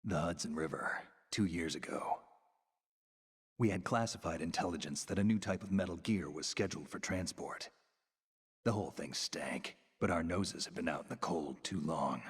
The Hudson River, 2 years ago. We had classified intelligence that a new type of metal gear was scheduled for transport. The whole thing stank, but our noses had been out in the cold too long.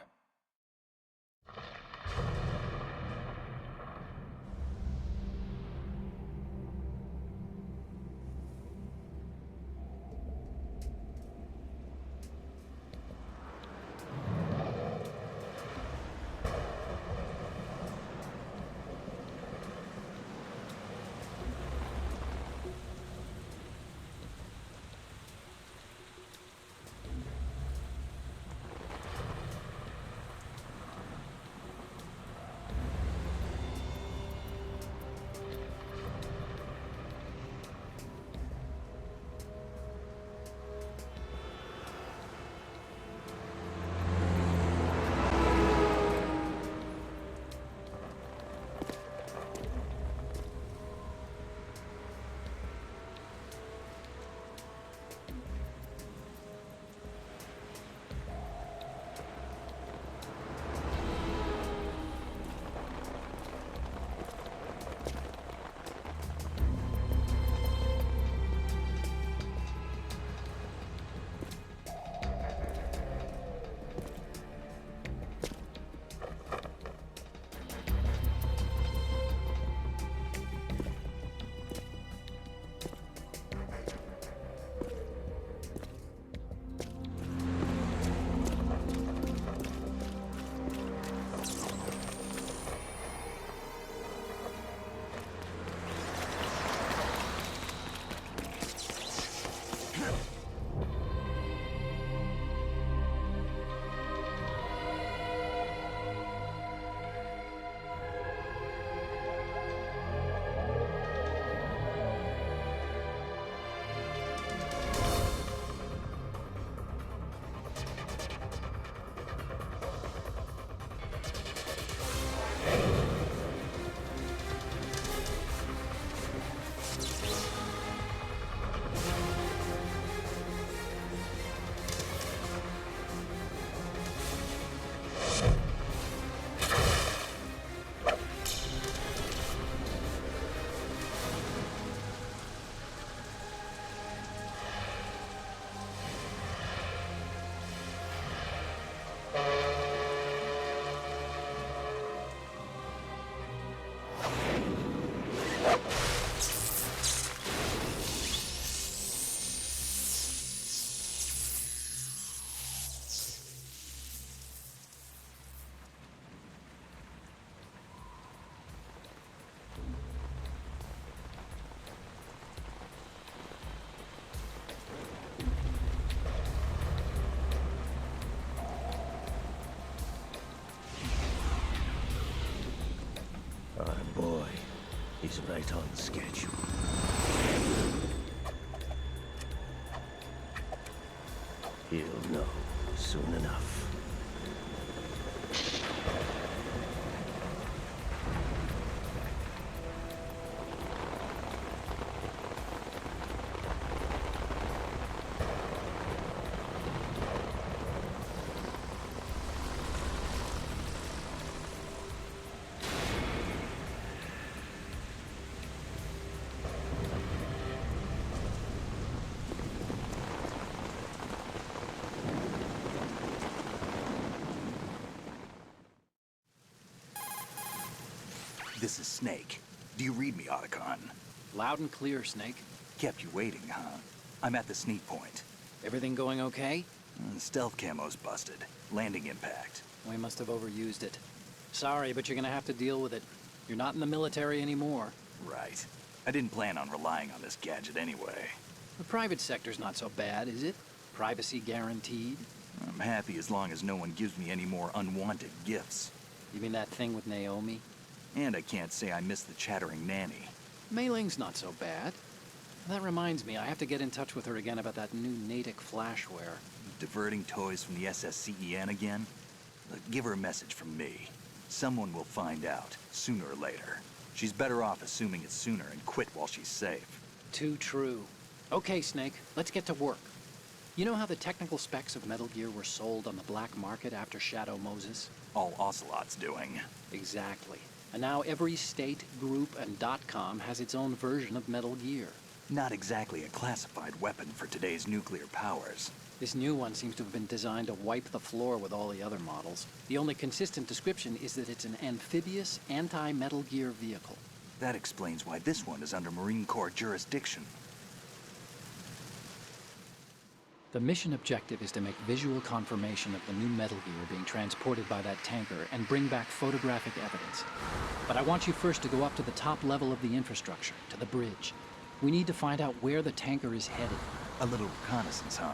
Our boy, he's right on schedule. He'll know soon enough. This is Snake. Do you read me, Otacon? Loud and clear, Snake. Kept you waiting, huh? I'm at the sneak point. Everything going okay? Stealth camo's busted. Landing impact. We must have overused it. Sorry, but you're gonna have to deal with it. You're not in the military anymore. Right. I didn't plan on relying on this gadget anyway. The private sector's not so bad, is it? Privacy guaranteed? I'm happy as long as no one gives me any more unwanted gifts. You mean that thing with Naomi? And I can't say I miss the chattering nanny. Mei Ling's not so bad. That reminds me, I have to get in touch with her again about that new Natick flashware. Diverting toys from the SSCEN again? Look, give her a message from me. Someone will find out, sooner or later. She's better off assuming it sooner and quit while she's safe. Too true. Okay, Snake, let's get to work. You know how the technical specs of Metal Gear were sold on the black market after Shadow Moses? All Ocelot's doing. Exactly. And now every state, group, and .com has its own version of Metal Gear. Not exactly a classified weapon for today's nuclear powers. This new one seems to have been designed to wipe the floor with all the other models. The only consistent description is that it's an amphibious, anti-Metal Gear vehicle. That explains why this one is under Marine Corps jurisdiction. The mission objective is to make visual confirmation of the new Metal Gear being transported by that tanker and bring back photographic evidence. But I want you first to go up to the top level of the infrastructure, to the bridge. We need to find out where the tanker is headed. A little reconnaissance, huh?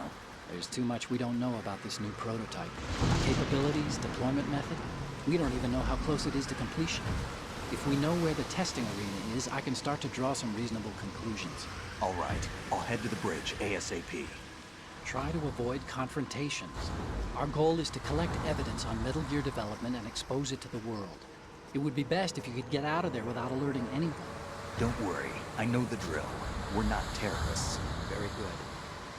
There's too much we don't know about this new prototype. Capabilities, deployment method. We don't even know how close it is to completion. If we know where the testing arena is, I can start to draw some reasonable conclusions. All right, I'll head to the bridge ASAP. Try to avoid confrontations. Our goal is to collect evidence on Metal Gear development and expose it to the world. It would be best if you could get out of there without alerting anyone. Don't worry, I know the drill. We're not terrorists. Very good.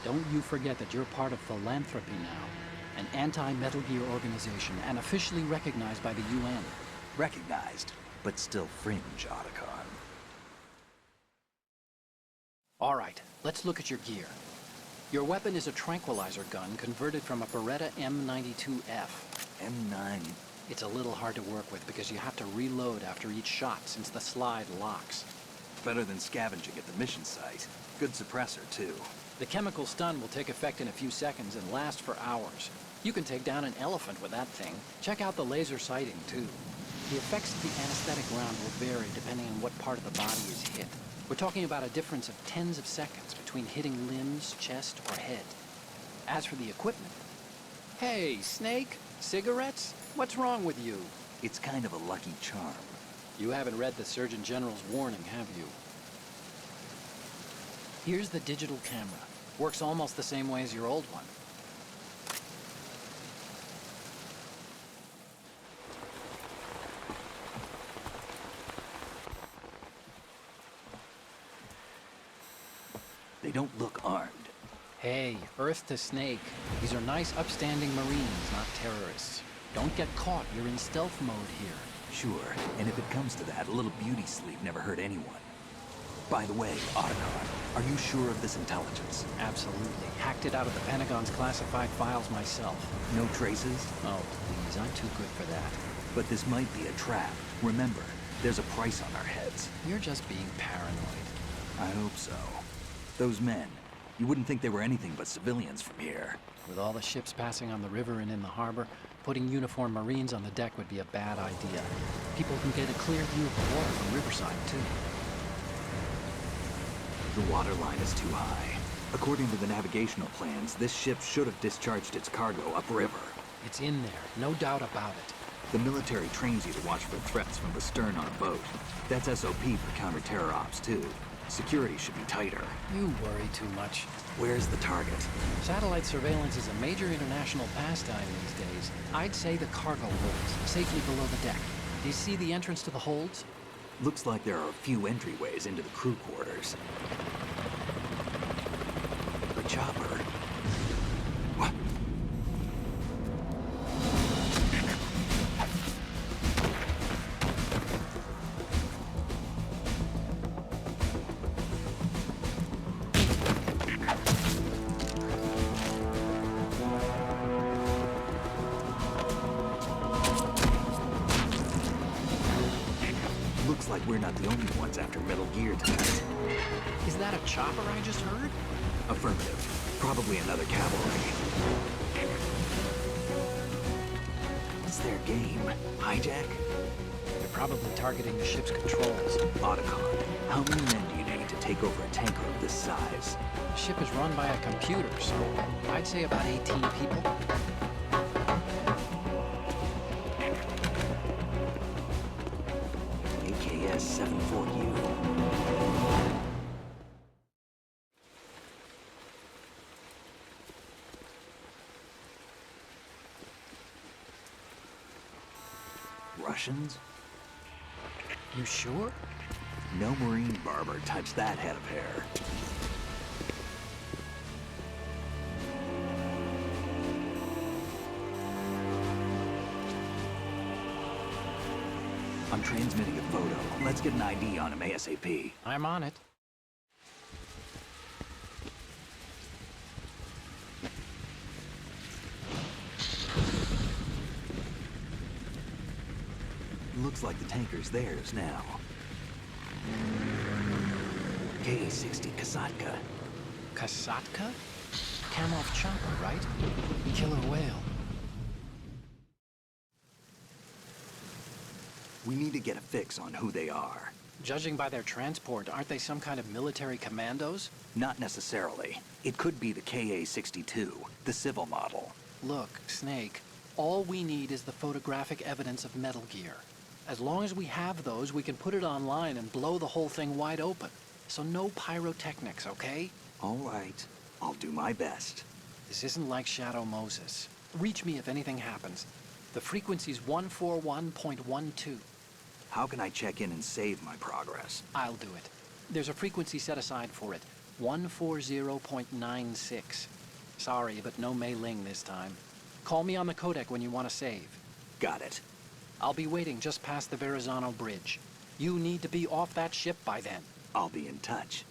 Don't you forget that you're part of Philanthropy now, an anti-Metal Gear organization and officially recognized by the UN. Recognized, but still fringe, Otacon. All right, let's look at your gear. Your weapon is a tranquilizer gun converted from a Beretta M92F. M9. It's a little hard to work with because you have to reload after each shot since the slide locks. Better than scavenging at the mission site. Good suppressor, too. The chemical stun will take effect in a few seconds and last for hours. You can take down an elephant with that thing. Check out the laser sighting, too. The effects of the anesthetic round will vary depending on what part of the body is hit. We're talking about a difference of tens of seconds between hitting limbs, chest, or head. As for the equipment... Hey, Snake! Cigarettes? What's wrong with you? It's kind of a lucky charm. You haven't read the Surgeon General's warning, have you? Here's the digital camera. Works almost the same way as your old one. They don't look armed. Hey, Earth to Snake. These are nice, upstanding Marines, not terrorists. Don't get caught. You're in stealth mode here. Sure, and if it comes to that, a little beauty sleep never hurt anyone. By the way, Otacon, are you sure of this intelligence? Absolutely. Hacked it out of the Pentagon's classified files myself. No traces? Oh, please, I'm too good for that. But this might be a trap. Remember, there's a price on our heads. You're just being paranoid. I hope so. Those men, you wouldn't think they were anything but civilians from here. With all the ships passing on the river and in the harbor, putting uniformed Marines on the deck would be a bad idea. People can get a clear view of the water from Riverside, too. The water line is too high. According to the navigational plans, this ship should have discharged its cargo upriver. It's in there, no doubt about it. The military trains you to watch for threats from the stern on a boat. That's SOP for counter-terror ops, too. Security should be tighter. You worry too much. Where's the target? Satellite surveillance is a major international pastime these days. I'd say the cargo holds, safely below the deck. Do you see the entrance to the holds? Looks like there are a few entryways into the crew quarters. The chopper. What? Looks like we're not the only ones after Metal Gear tonight. Is that a chopper I just heard? Affirmative. Probably another cavalry. What's their game? Hijack? They're probably targeting the ship's controls. Otacon, how many men do you need to take over a tanker of this size? The ship is run by a computer, so I'd say about 18 people. AKS 74U. Russians? You sure? No Marine barber touched that head of hair. I'm transmitting a photo. Let's get an ID on him ASAP. I'm on it. Looks like the tanker's theirs now. K-60 Kasatka. Kasatka? Kamov chopper, right? Killer whale. We need to get a fix on who they are. Judging by their transport, aren't they some kind of military commandos? Not necessarily. It could be the KA-62, the civil model. Look, Snake, all we need is the photographic evidence of Metal Gear. As long as we have those, we can put it online and blow the whole thing wide open. So no pyrotechnics, okay? All right. I'll do my best. This isn't like Shadow Moses. Reach me if anything happens. The frequency's 141.12. How can I check in and save my progress? I'll do it. There's a frequency set aside for it. 140.96. Sorry, but no Mei Ling this time. Call me on the codec when you want to save. Got it. I'll be waiting just past the Verrazano Bridge. You need to be off that ship by then. I'll be in touch.